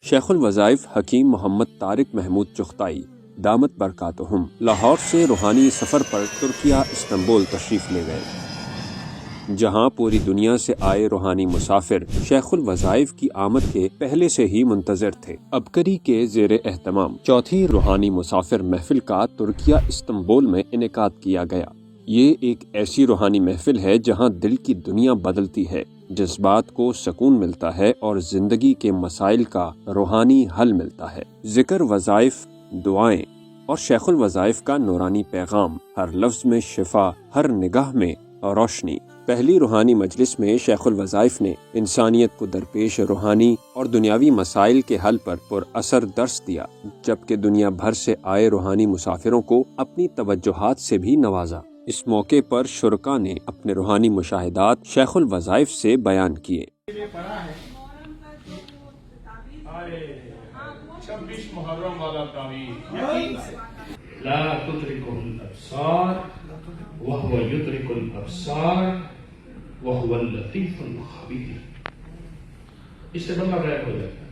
شیخ الوظائف حکیم محمد طارق محمود چغتائی دامت برکاتہم لاہور سے روحانی سفر پر ترکیہ استنبول تشریف لے گئے، جہاں پوری دنیا سے آئے روحانی مسافر شیخ الوظائف کی آمد کے پہلے سے ہی منتظر تھے۔ عبقری کے زیر اہتمام چوتھی روحانی مسافر محفل کا ترکیہ استنبول میں انعقاد کیا گیا۔ یہ ایک ایسی روحانی محفل ہے جہاں دل کی دنیا بدلتی ہے، جذبات کو سکون ملتا ہے اور زندگی کے مسائل کا روحانی حل ملتا ہے۔ ذکر، وظائف، دعائیں اور شیخ الوظائف کا نورانی پیغام، ہر لفظ میں شفا، ہر نگاہ میں روشنی۔ پہلی روحانی مجلس میں شیخ الوظائف نے انسانیت کو درپیش روحانی اور دنیاوی مسائل کے حل پر اثر درس دیا، جبکہ دنیا بھر سے آئے روحانی مسافروں کو اپنی توجہات سے بھی نوازا۔ اس موقع پر شرکا نے اپنے روحانی مشاہدات شیخ الوظائف سے بیان کیے۔ 26 محرم والا تاریخ لا تدركه الابصار وهو يدرك الابصار وهو اللطيف الخبير۔ اس سے بندہ غائب ہو جاتا ہے۔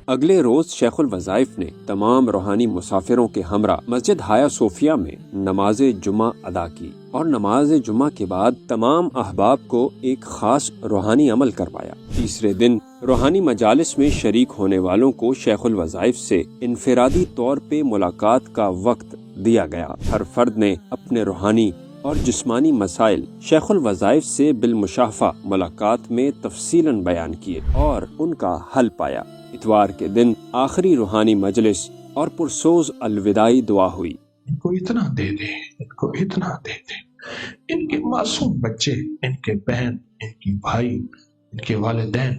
اگلے روز شیخ الوظائف نے تمام روحانی مسافروں کے ہمراہ مسجد ہایا صوفیہ میں نماز جمعہ ادا کی اور نماز جمعہ کے بعد تمام احباب کو ایک خاص روحانی عمل کروایا۔ تیسرے دن روحانی مجالس میں شریک ہونے والوں کو شیخ الوظائف سے انفرادی طور پہ ملاقات کا وقت دیا گیا۔ ہر فرد نے اپنے روحانی اور جسمانی مسائل شیخ الوظائف سے بالمشافہ ملاقات میں تفصیلاً بیان کیے اور ان کا حل پایا۔ اتوار کے دن آخری روحانی مجلس اور پرسوز الوداعی دعا ہوئی۔ ان کو اتنا دے دیں، ان کو اتنا دے دیں، ان کے معصوم بچے، ان کے بہن، ان کی بھائی، ان کے والدین،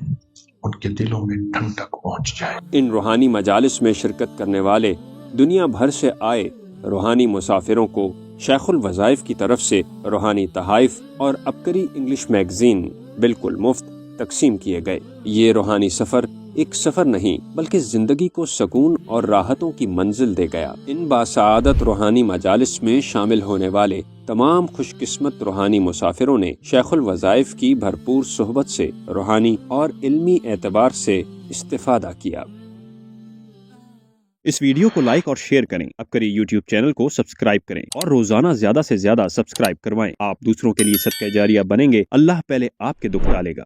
ان کے دلوں میں ٹھنڈک پہنچ جائے۔ ان روحانی مجالس میں شرکت کرنے والے دنیا بھر سے آئے روحانی مسافروں کو شیخ الوظائف کی طرف سے روحانی تحائف اور عبقری انگلش میگزین بالکل مفت تقسیم کیے گئے۔ یہ روحانی سفر ایک سفر نہیں بلکہ زندگی کو سکون اور راحتوں کی منزل دے گیا۔ ان باسعادت روحانی مجالس میں شامل ہونے والے تمام خوش قسمت روحانی مسافروں نے شیخ الوظائف کی بھرپور صحبت سے روحانی اور علمی اعتبار سے استفادہ کیا۔ اس ویڈیو کو لائک اور شیئر کریں، عبقری یوٹیوب چینل کو سبسکرائب کریں اور روزانہ زیادہ سے زیادہ سبسکرائب کروائیں۔ آپ دوسروں کے لیے صدقہ جاریہ بنیں گے، اللہ پہلے آپ کے دکھ ٹالے گا۔